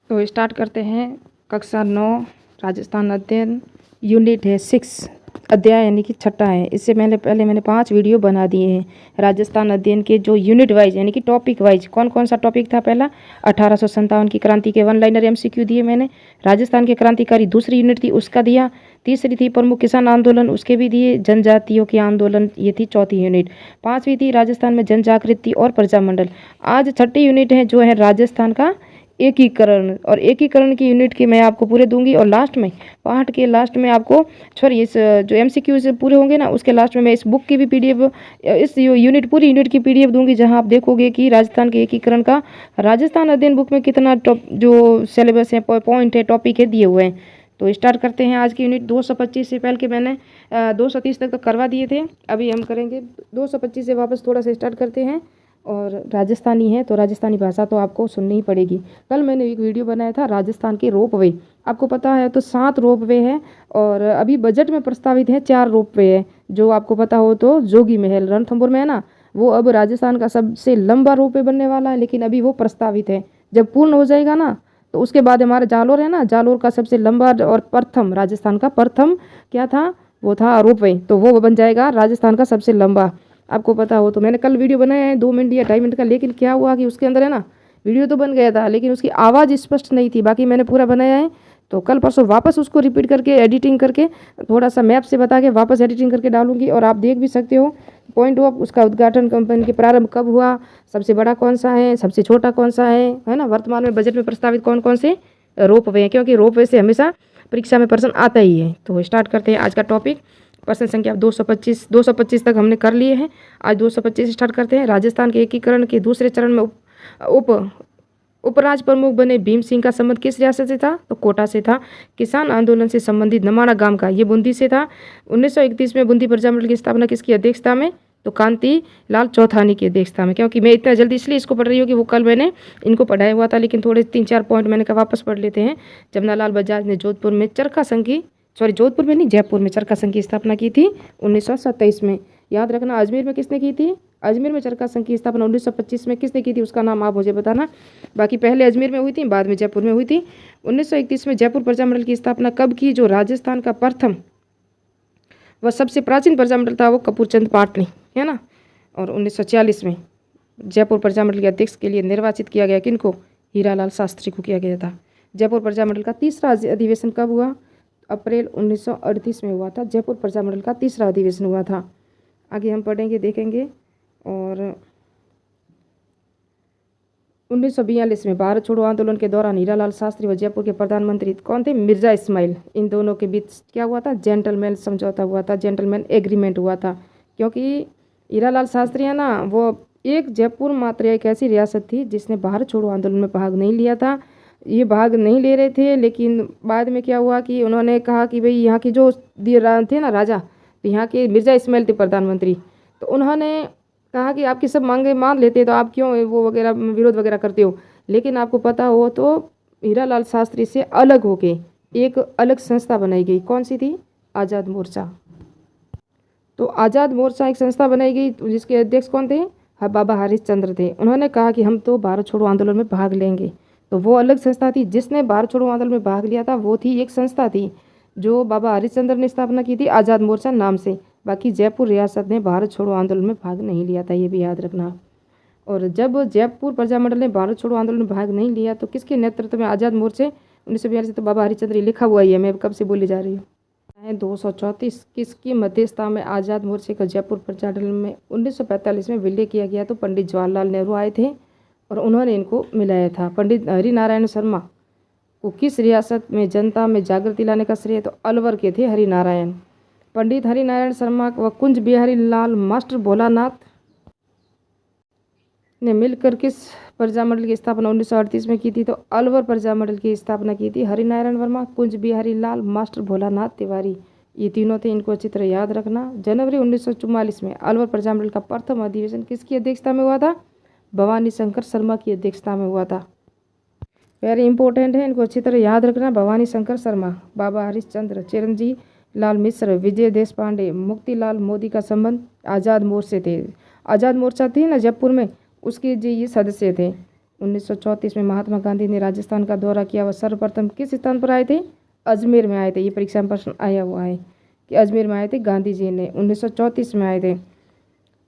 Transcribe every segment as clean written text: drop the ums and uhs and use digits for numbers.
तो स्टार्ट करते हैं। कक्षा 9 राजस्थान अध्ययन यूनिट है 6 अध्याय यानी कि छठा है। इससे पहले मैंने 5 वीडियो बना दिए हैं राजस्थान अध्ययन के, जो यूनिट वाइज यानी कि टॉपिक वाइज कौन कौन सा टॉपिक था। पहला 1857 की क्रांति के 1 लाइनर MCQ दिए मैंने। राजस्थान के क्रांतिकारी दूसरी यूनिट थी उसका दिया। तीसरी थी प्रमुख किसान आंदोलन, उसके भी दिए। जनजातियों के आंदोलन, ये थी चौथी यूनिट। 5वीं थी राजस्थान में जन जागृति और प्रजामंडल। आज छठी यूनिट है जो है राजस्थान का एकीकरण, और एकीकरण की यूनिट की मैं आपको पूरे दूंगी। और लास्ट में पाठ के लास्ट में आपको सॉरी इस जो MCQ से पूरे होंगे ना, उसके लास्ट में मैं इस बुक की भी PDF, इस यूनिट पूरी यूनिट की PDF दूंगी, जहां आप देखोगे कि राजस्थान के एकीकरण का राजस्थान अध्ययन बुक में कितना जो सिलेबस है, पॉइंट है, टॉपिक है, दिए हुए हैं। तो स्टार्ट करते हैं आज की यूनिट। 225 से पहले के मैंने 230 तक करवा दिए थे। अभी हम करेंगे 225 से वापस थोड़ा सा स्टार्ट करते हैं। और राजस्थानी है तो राजस्थानी भाषा तो आपको सुननी ही पड़ेगी। कल मैंने एक वीडियो बनाया था राजस्थान के रोपवे, आपको पता है तो 7 रोपवे है, और अभी बजट में प्रस्तावित है 4 रोपवे है। जो आपको पता हो तो जोगी महल रणथंभौर में है ना, वो अब राजस्थान का सबसे लंबा रोपवे बनने वाला है, लेकिन अभी वो प्रस्तावित है। जब पूर्ण हो जाएगा ना, तो उसके बाद हमारा जालोर है ना, जालोर का सबसे लंबा और प्रथम, राजस्थान का प्रथम क्या था, वो था रोपवे, तो वो बन जाएगा राजस्थान का सबसे लंबा। आपको पता हो तो मैंने कल वीडियो बनाया है 2 मिनट या 2.5 मिनट का, लेकिन क्या हुआ कि उसके अंदर है ना, वीडियो तो बन गया था लेकिन उसकी आवाज़ स्पष्ट नहीं थी। बाकी मैंने पूरा बनाया है, तो कल परसों वापस उसको रिपीट करके एडिटिंग करके थोड़ा सा मैप से बता के वापस एडिटिंग करके डालूंगी। और आप देख भी सकते हो पॉइंट ऑफ उसका उद्घाटन कंपनी के प्रारंभ कब हुआ, सबसे बड़ा कौन सा है, सबसे छोटा कौन सा है ना, वर्तमान में बजट में प्रस्तावित कौन कौन से रोपवे हैं, क्योंकि रोपवे से हमेशा परीक्षा में प्रश्न आता ही है। तो स्टार्ट करते हैं आज का टॉपिक। प्रश्न संख्या 225 तक हमने कर लिए हैं। आज 225 स्टार्ट करते हैं। राजस्थान के एकीकरण के दूसरे चरण में उपराज प्रमुख बने भीम सिंह का संबंध किस रियासत से था, तो कोटा से था। किसान आंदोलन से संबंधित नमाना गांव का, ये बूंदी से था। 1931 में बूंदी प्रजामंडल की स्थापना किसकी अध्यक्षता में, तो कांति लाल चौथानी की अध्यक्षता में। क्योंकि मैं इतना जल्दी इसलिए इसको पढ़ रही हूँ कि वो कल मैंने इनको पढ़ाया हुआ था, लेकिन थोड़े 3-4 पॉइंट मैंने कहा वापस पढ़ लेते हैं। जमनालाल बजाज ने जोधपुर में चरखा संघ की, जोधपुर में नहीं, जयपुर में चरखा संघ की स्थापना की थी 1927 में। याद रखना, अजमेर में किसने की थी, अजमेर में चरखा संघ की स्थापना 1925 में किसने की थी, उसका नाम आप मुझे बताना। बाकी पहले अजमेर में हुई थी, बाद में जयपुर में हुई थी। 1931 में जयपुर प्रजामंडल की स्थापना कब की, जो राजस्थान का प्रथम वह सबसे प्राचीन प्रजामंडल था, वो कपूरचंद पाटनी है ना। और 1946 में जयपुर प्रजामंडल के अध्यक्ष के लिए निर्वाचित किया गया किनको, हीरालाल शास्त्री को किया गया था। जयपुर प्रजामंडल का तीसरा अधिवेशन कब हुआ, अप्रैल 1938 में हुआ था। जयपुर प्रजामंडल का तीसरा अधिवेशन हुआ था। आगे हम पढ़ेंगे देखेंगे। और 1942 में भारत छोड़ो आंदोलन के दौरान हीरालाल शास्त्री व जयपुर के प्रधानमंत्री कौन थे, मिर्जा इस्माइल, इन दोनों के बीच क्या हुआ था, जेंटलमैन समझौता हुआ था, जेंटलमैन एग्रीमेंट हुआ था। क्योंकि हीरालाल शास्त्री है ना, वो एक जयपुर मात्र एक ऐसी रियासत थी जिसने भारत छोड़ो आंदोलन में भाग नहीं लिया था। ये भाग नहीं ले रहे थे, लेकिन बाद में क्या हुआ कि उन्होंने कहा कि भाई यहाँ की जो थे ना राजा, तो यहाँ के मिर्जा इस्माइल थे प्रधानमंत्री, तो उन्होंने कहा कि आपकी सब मांगे मान लेते तो आप क्यों वो वगैरह विरोध वगैरह करते हो। लेकिन आपको पता हो तो हीरालाल शास्त्री से अलग होके एक अलग संस्था बनाई गई, कौन सी थी, आज़ाद मोर्चा। तो आज़ाद मोर्चा एक संस्था बनाई गई, जिसके अध्यक्ष कौन थे, बाबा हरिश्चंद्र थे। उन्होंने कहा कि हम तो भारत छोड़ो आंदोलन में भाग लेंगे, तो वो अलग संस्था थी। जिसने भारत छोड़ो आंदोलन में भाग लिया था वो थी एक संस्था थी जो बाबा हरिश्चंद्र ने स्थापना की थी, आज़ाद मोर्चा नाम से। बाकी जयपुर रियासत ने भारत छोड़ो आंदोलन में भाग नहीं लिया था, ये भी याद रखना। और जब जयपुर प्रजामंडल ने भारत छोड़ो आंदोलन में भाग नहीं लिया, तो किसके नेतृत्व में आज़ाद मोर्चे 1942 तो बाबा हरिश्चंद्र लिखा हुआ ही है, मैं कब से बोली जा रही हूँ। 234 किसकी मध्यस्थता में आज़ाद मोर्चे का जयपुर प्रजामंडल में 1945 में विलय किया गया, तो पंडित जवाहरलाल नेहरू आए थे और उन्होंने इनको मिलाया था। पंडित हरिनारायण शर्मा को किस रियासत में जनता में जागृति लाने का श्रेय, तो अलवर के थे हरिनारायण। पंडित हरिनारायण शर्मा व कुंज बिहारी लाल मास्टर भोलानाथ ने मिलकर किस प्रजामंडल की स्थापना 1938 में की थी, तो अलवर प्रजामंडल की स्थापना की थी हरिनारायण वर्मा, कुंज बिहारी लाल, मास्टर भोलानाथ तिवारी, ये तीनों थे। इनको अच्छी तरह याद रखना। जनवरी 1944 में अलवर प्रजामंडल का प्रथम अधिवेशन किसकी अध्यक्षता में हुआ था, भवानी शंकर शर्मा की अध्यक्षता में हुआ था। वेरी इंपॉर्टेंट है, इनको अच्छी तरह याद रखना। भवानी शंकर शर्मा, बाबा हरिश्चंद्र, चिरंजीव लाल मिश्र, विजय देश पांडे, मुक्तिलाल मोदी का संबंध आज़ाद मोर्चे थे। आज़ाद मोर्चा थी ना जयपुर में, उसके जो ये सदस्य थे। 1934 में महात्मा गांधी ने राजस्थान का दौरा किया। वह सर्वप्रथम किस स्थान पर आए थे? अजमेर में आए थे। ये परीक्षा में प्रश्न आया हुआ है कि अजमेर में आए थे गांधी जी ने, 1934 में आए थे।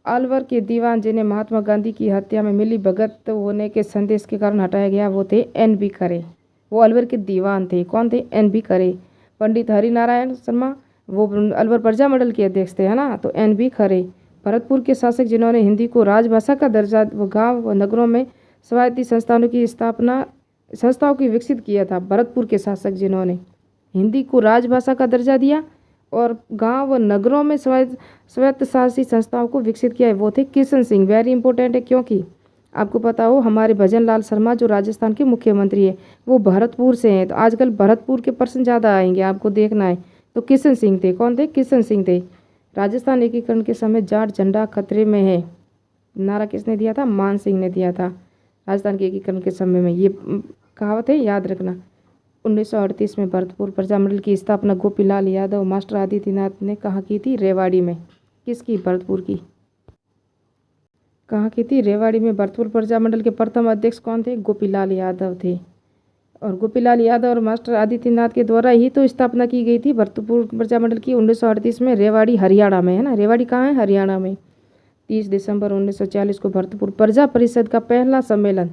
अलवर के दीवान जिन्हें महात्मा गांधी की हत्या में मिली भगत होने के संदेश के कारण हटाया गया, वो थे NB खरे। वो अलवर के दीवान थे। कौन थे? NB खरे। पंडित हरिनारायण शर्मा वो अलवर प्रजा मंडल के अध्यक्ष थे, है ना, तो NB खरे। भरतपुर के शासक जिन्होंने हिंदी को राजभाषा का दर्जा व गांव व नगरों में स्वायत्ती संस्थाओं की विकसित किया था। भरतपुर के शासक जिन्होंने हिंदी को राजभाषा का दर्जा दिया और गांव व नगरों में स्वायत्त शासी संस्थाओं को विकसित किया है, वो थे किशन सिंह। वेरी इंपॉर्टेंट है, क्योंकि आपको पता हो हमारे भजन लाल शर्मा जो राजस्थान के मुख्यमंत्री है वो भरतपुर से हैं। तो आजकल भरतपुर के प्रश्न ज़्यादा आएंगे, आपको देखना है। तो किशन सिंह थे। कौन थे? किशन सिंह थे। राजस्थान एकीकरण के समय जाट झंडा खतरे में है, नारा किसने दिया था? मान सिंह ने दिया था। राजस्थान के एकीकरण के समय में ये कहावत है, याद रखना। 1938 में भरतपुर प्रजामंडल की स्थापना गोपीलाल यादव मास्टर आदित्यनाथ ने कहाँ की थी? रेवाड़ी में। किसकी? भरतपुर की। कहाँ की थी? रेवाड़ी में। भरतपुर प्रजामंडल के प्रथम अध्यक्ष कौन थे? गोपीलाल यादव थे। और गोपीलाल यादव और मास्टर आदित्यनाथ के द्वारा ही तो स्थापना की गई थी भरतपुर प्रजामंडल की 1938 में, रेवाड़ी हरियाणा में, है ना। रेवाड़ी कहाँ है? हरियाणा में। 30 दिसंबर 1940 को भरतपुर प्रजा परिषद का पहला सम्मेलन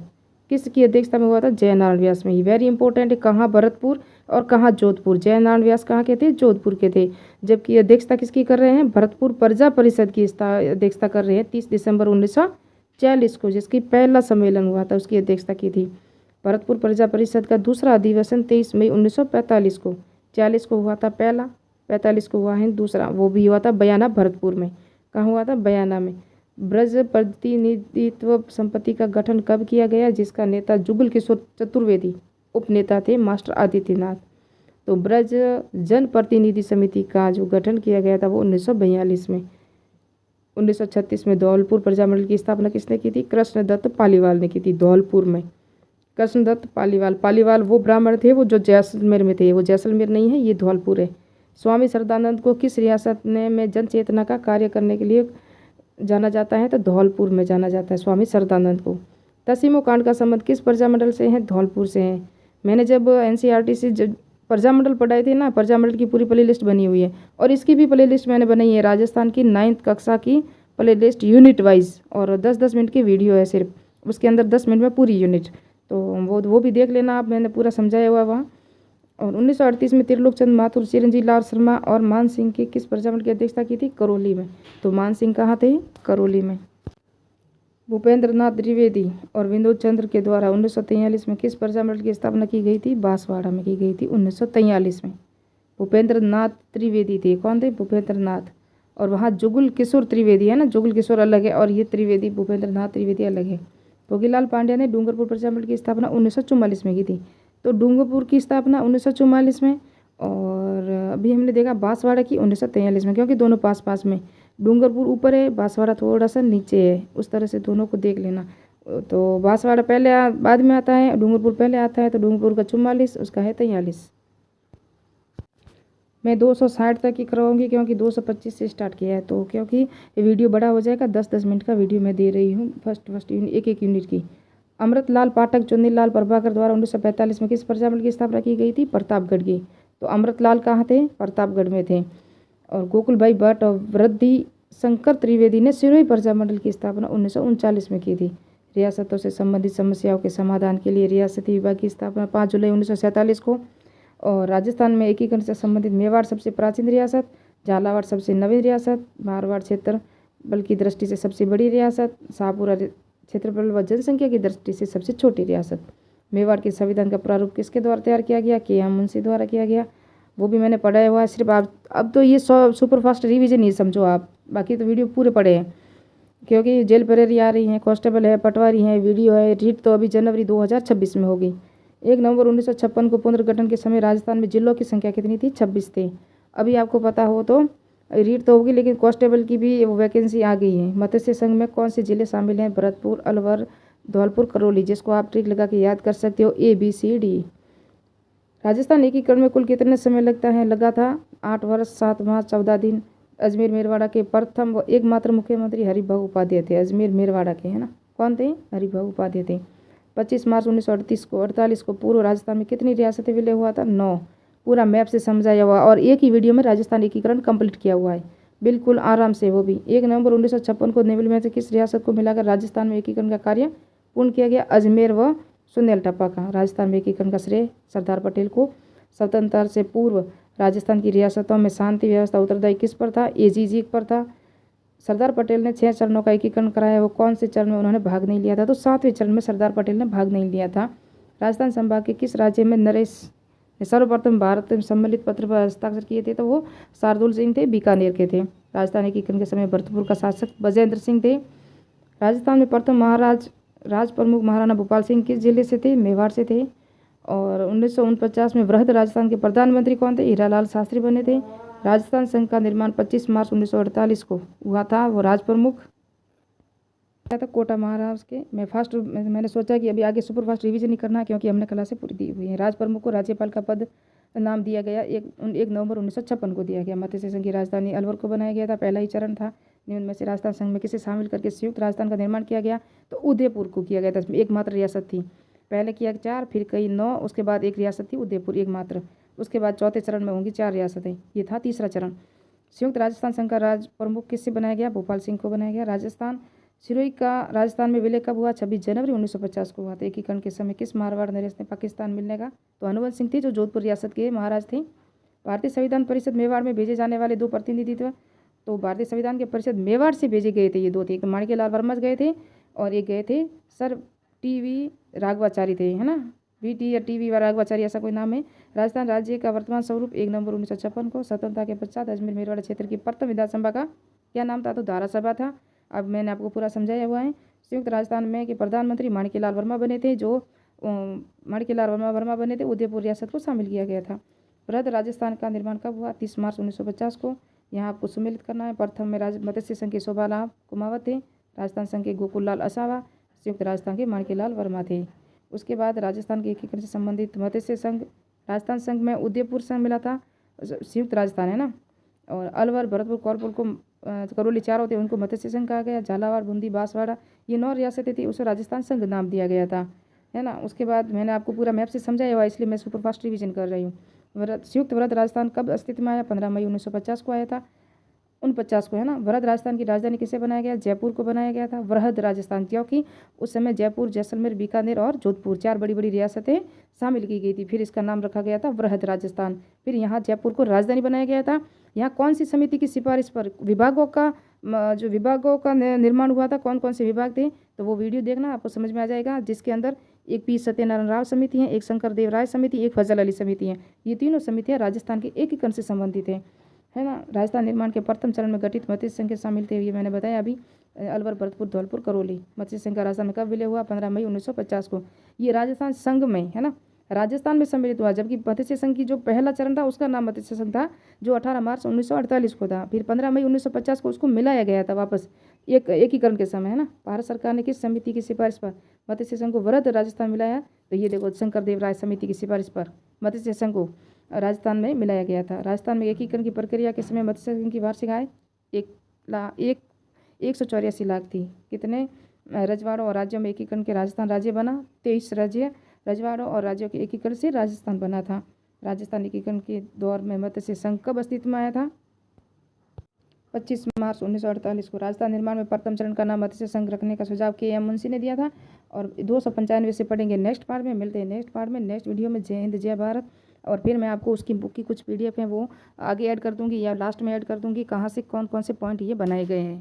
किसकी अध्यक्षता में हुआ था? जयनारायण व्यास में। वेरी इंपॉर्टेंट है, कहाँ? भरतपुर और कहाँ? जोधपुर। जयनारायण व्यास कहाँ के थे? जोधपुर के थे। जबकि अध्यक्षता किसकी कर रहे हैं? भरतपुर प्रजा परिषद की अध्यक्षता कर रहे हैं 30 दिसंबर 1940 को, जिसकी पहला सम्मेलन हुआ था उसकी अध्यक्षता की थी। भरतपुर प्रजा परिषद का दूसरा अधिवेशन 23 मई 1945 को, 40 को हुआ था पहला, 45 को हुआ है दूसरा। वो भी हुआ था बयाना भरतपुर में। कहाँ हुआ था? बयाना में। ब्रज प्रतिनिधित्व संपत्ति का गठन कब किया गया? जिसका नेता जुगल किशोर चतुर्वेदी उपनेता थे मास्टर आदित्यनाथ। तो ब्रज जन प्रतिनिधि समिति का जो गठन किया गया था वो 1942 में। 1936 में धौलपुर प्रजामंडल की स्थापना किसने की थी? कृष्णदत्त पालीवाल ने की थी, धौलपुर में। कृष्णदत्त पालीवाल वो ब्राह्मण थे वो जो जैसलमेर में थे, वो जैसलमेर नहीं है, ये धौलपुर है। स्वामी श्रद्धानंद को किस रियासत में जन चेतना का कार्य करने के लिए जाना जाता है? तो धौलपुर में जाना जाता है स्वामी श्रद्धानंद को। तसीमो कांड का संबंध किस प्रजामंडल से है? धौलपुर से है। मैंने जब NCERT से जब प्रजामंडल पढ़ाई थी ना, प्रजामंडल की पूरी प्ले लिस्ट बनी हुई है और इसकी भी प्ले लिस्ट मैंने बनाई है, राजस्थान की 9th कक्षा की प्ले लिस्ट यूनिट वाइज, और 10-10 मिनट की वीडियो है सिर्फ, उसके अंदर 10 मिनट में पूरी यूनिट, तो वो भी देख लेना आप, मैंने पूरा समझाया हुआ वहाँ। और 1938 में त्रिलोक चंद माथुर, चिरंजीव लाल शर्मा और मान सिंह की किस प्रजामंडल की अध्यक्षता की थी? करौली में। तो मान सिंह कहाँ थे? करौली में। भूपेंद्र नाथ द्विवेदी और विनोद चंद्र के द्वारा 1943 में किस प्रजामंडल की स्थापना की गई थी? बांसवाड़ा में की गई थी 1943 में। भूपेंद्र नाथ त्रिवेदी थे। कौन थे? भूपेंद्र नाथ। और वहाँ जुगल किशोर त्रिवेदी है ना, जुगल किशोर अलग है और ये त्रिवेदी भूपेंद्र नाथ त्रिवेदी अलग है। भोगीलाल पांड्या ने डूंगरपुर प्रजामंडल की स्थापना 1944 में की थी। तो डूंगरपुर की स्थापना 1944 में, और अभी हमने देखा बांसवाड़ा की 1943 में, क्योंकि दोनों पास पास में, डूंगरपुर ऊपर है, बांसवाड़ा थोड़ा सा नीचे है, उस तरह से दोनों को देख लेना। तो बांसवाड़ा पहले बाद में आता है, डूंगरपुर पहले आता है, तो डूंगरपुर का 44, उसका है 43। मैं 260 तक ही करवाऊंगी क्योंकि 225 से स्टार्ट किया है, तो क्योंकि ये वीडियो बड़ा हो जाएगा, 10-10 मिनट का वीडियो मैं दे रही हूँ फर्स्ट एक यूनिट की। अमृतलाल पाठक चुन्नीलाल प्रभाकर द्वारा 1945 में किस प्रजामंडल की स्थापना की गई थी? प्रतापगढ़ की। तो अमृतलाल कहाँ थे? प्रतापगढ़ में थे। और गोकुल भाई भट्ट और वृद्धि शंकर त्रिवेदी ने सिरोही प्रजामंडल की स्थापना 1939 में की थी। रियासतों से संबंधित समस्याओं के समाधान के लिए रियासती विभाग की स्थापना 5 जुलाई 1947 को। और राजस्थान में एकीकरण से संबंधित मेवाड़ सबसे प्राचीन रियासत, झालावाड़ सबसे नवीन रियासत, मारवाड़ क्षेत्र बल की दृष्टि से सबसे बड़ी रियासत, शाहपुरा क्षेत्रफल व जनसंख्या की दृष्टि से सबसे छोटी रियासत। मेवाड़ के संविधान का प्रारूप किसके द्वारा तैयार किया गया? KM मुंशी द्वारा किया गया। वो भी मैंने पढ़ाया हुआ है, सिर्फ आप अब तो ये सुपर फास्ट रिवीजन ही समझो आप, बाकी तो वीडियो पूरे पढ़े हैं, क्योंकि जेल प्रहरी आ रही हैं, कांस्टेबल है, पटवारी हैं, वीडियो है। रीट तो अभी जनवरी 2026 में होगी। 1 नवंबर 1956 को पुनर्गठन के समय राजस्थान में जिलों की संख्या कितनी थी? 26 थे। अभी आपको पता हो तो रीट तो होगी, लेकिन कांस्टेबल की भी वैकेंसी आ गई है। मत्स्य संघ में कौन से जिले शामिल हैं? भरतपुर, अलवर, धौलपुर, करौली, जिसको आप ट्रिक लगा के याद कर सकते हो, ABCD। राजस्थान एकीकरण में कुल कितने समय लगता है? लगा था 8 वर्ष 7 माह 14 दिन। अजमेर मेरवाड़ा के प्रथम व एकमात्र मुख्यमंत्री हरिभाऊ उपाध्याय थे। अजमेर मेरवाड़ा के, है ना, कौन थे? हरिभाऊ उपाध्याय थे। 25 मार्च 1948 को पूर्व राजस्थान में कितनी रियासतें विलय हुआ था? 9। पूरा मैप से समझाया हुआ और एक ही वीडियो में राजस्थान एकीकरण कंप्लीट किया हुआ है, बिल्कुल आराम से। वो भी 1 नवंबर 1956 को नेवल में से किस रियासत को मिलाकर राजस्थान में एकीकरण का कार्य पूर्ण किया गया? अजमेर व सुंदेल टप्पा का। राजस्थान में एकीकरण का श्रेय सरदार पटेल को। स्वतंत्रता से पूर्व राजस्थान की रियासतों में शांति व्यवस्था उत्तरदायी किस पर था? एजीजी पर था। सरदार पटेल ने 6 चरणों का एकीकरण कराया, वो कौन से चरण में उन्होंने भाग नहीं लिया था? तो 7वें चरण में सरदार पटेल ने भाग नहीं लिया था। राजस्थान संभाग के किस राज्य में नरेश ने सर्वप्रथम भारत में सम्मिलित पत्र पर हस्ताक्षर किए थे? तो वो शार्दुल सिंह थे, बीकानेर के थे। राजस्थान एकीकरण के समय भरतपुर का शासक बजेंद्र सिंह थे। राजस्थान में प्रथम राज प्रमुख महाराणा भूपाल सिंह किस जिले से थे? मेवाड़ से थे। और 1949 में वृहद राजस्थान के प्रधानमंत्री कौन थे? हीरालाल शास्त्री बने थे। राजस्थान संघ का निर्माण 25 मार्च 1948 को हुआ था, वो राज प्रमुख था कोटा महाराष्ट्र के। मैंने सोचा कि अभी आगे सुपर फास्ट रिवीजन ही करना है क्योंकि हमने क्लासें पूरी दी हुई हैं। राज प्रमुख को राज्यपाल का पद नाम दिया गया 1 नवंबर 1956 को दिया गया। मत्स्य संघ की राजधानी अलवर को बनाया गया था, पहला ही चरण था। निम्न में से राजस्थान संघ में किसे शामिल करके संयुक्त राजस्थान का निर्माण किया गया? तो उदयपुर को किया गया था। इसमें एकमात्र रियासत थी, पहले किया 4, फिर कई 9, उसके बाद एक रियासत थी उदयपुर एकमात्र। उसके बाद चौथे चरण में होंगी 4 रियासतें, ये था तीसरा चरण। संयुक्त राजस्थान संघ का राज प्रमुख किससे बनाया गया? भोपाल सिंह को बनाया गया। राजस्थान सिरोही का राजस्थान में विलय कब हुआ? 26 जनवरी 1950 को हुआ था। एकीकरण के समय किस मारवाड़ नरेश ने पाकिस्तान मिलने का? तो हनुवंत सिंह थे, जो जोधपुर रियासत के महाराज थे। भारतीय संविधान परिषद मेवाड़ में भेजे जाने वाले 2 प्रतिनिधित्व, तो भारतीय संविधान के परिषद मेवाड़ से भेजे गए थे। ये 2 थे, एक माणिक्यलाल वर्मा गए थे और एक गए थे सर टी.वी. राघवाचारी थे, है ना, VT या टी.वी. राघवाचारी ऐसा कोई नाम है। राजस्थान राज्य का वर्तमान स्वरूप 1 नवंबर 1956 को। स्वतंत्रता के पश्चात अजमेर मेरवाड़ा क्षेत्र की प्रथम विधानसभा का क्या नाम था? तो धारासभा था। अब मैंने आपको पूरा समझाया हुआ है। संयुक्त राजस्थान में के प्रधानमंत्री माणिक्यलाल वर्मा बने थे, जो माणिक्यलाल वर्मा बने थे। उदयपुर रियासत को शामिल किया गया था। वृहद राजस्थान का निर्माण कब हुआ? 30 मार्च 1950 को। यहाँ आपको सम्मिलित करना है। प्रथम में मत्स्य संघ के शोभालाल कुमावत थे। राजस्थान संघ के गोकुललाल असावा। संयुक्त राजस्थान के माणिक्यलाल वर्मा थे। उसके बाद राजस्थान के एकीकरण से संबंधित मत्स्य संघ, राजस्थान संघ में उदयपुर संघ मिला था, संयुक्त राजस्थान है ना। और अलवर, भरतपुर, कौरपुर को करौली 4 होते, उनको मत्स्य संघ कहा गया। झालावाड़, बूंदी, बांसवाड़ा, ये 9 रियासतें थी, उसे राजस्थान संघ नाम दिया गया था, है ना। उसके बाद मैंने आपको पूरा मैप से समझाया हुआ, इसलिए मैं सुपर फास्ट रिवीजन कर रही हूँ। संयुक्त वृहद राजस्थान कब अस्तित्व में आया? 15 मई 1950 को आया था, 49 को, है ना। वृहद राजस्थान की राजधानी किसे बनाया गया? जयपुर को बनाया गया था, वृहद राजस्थान, क्योंकि उस समय जयपुर, जैसलमेर, बीकानेर और जोधपुर 4 बड़ी बड़ी रियासतें शामिल की गई थी। फिर इसका नाम रखा गया था वृहद राजस्थान। फिर यहाँ जयपुर को राजधानी बनाया गया था। यहाँ कौन सी समिति की सिफारिश पर विभागों का निर्माण हुआ था? कौन कौन से विभाग थे? तो वो वीडियो देखना, आपको समझ में आ जाएगा। जिसके अंदर एक पी सत्यनारायण राव समिति है, एक शंकर देव राय समिति, एक फजल अली समिति है। ये तीनों समितियाँ राजस्थान के एकीकरण से संबंधित है ना। राजस्थान निर्माण के प्रथम चरण में गठित मत्स्य संघ शामिल थे, ये मैंने बताया अभी। अलवर, भरतपुर, धौलपुर, करौली। मत्स्य संघ का राजस्थान में कब विलय हुआ? 15 मई 1950 को। ये राजस्थान संघ में, है ना, राजस्थान में सम्मिलित हुआ। जबकि मत्स्य संघ की जो पहला चरण था उसका नाम मत्स्य संघ था, जो 18 मार्च 1948 को था। फिर 15 मई 1950 को उसको मिलाया गया था वापस एकीकरण के समय, है ना। भारत सरकार ने किस समिति की सिफारिश पर मत्स्य संघ को वृहद राजस्थान मिलाया? तो ये देखो, शंकर देव राय समिति की सिफारिश पर मत्स्य संघ को राजस्थान में मिलाया गया था। राजस्थान में एकीकरण की प्रक्रिया के समय मत्स्य संघ की वार्षिक आय 184 लाख थी। कितने रजवाड़ों और राज्यों में एकीकरण के राजस्थान राज्य बना? 23 राज्य रजवाड़ों और राज्यों के एकीकरण से राजस्थान बना था। राजस्थान एकीकरण के दौर में मत्स्य संघ कब अस्तित्व में आया था? 25 मार्च 1948 को। राजस्थान निर्माण में प्रथम चरण का नाम मत्स्य संघ रखने का सुझाव KM मुंशी ने दिया था। और 295 से पढ़ेंगे नेक्स्ट पार्ट में। मिलते हैं नेक्स्ट पार्ट में, नेक्स्ट वीडियो में। जय हिंद, जय भारत। और फिर मैं आपको उसकी बुक की कुछ PDF हैं वो आगे ऐड कर दूंगी या लास्ट में ऐड कर दूंगी, कहाँ से कौन कौन से पॉइंट ये बनाए गए हैं।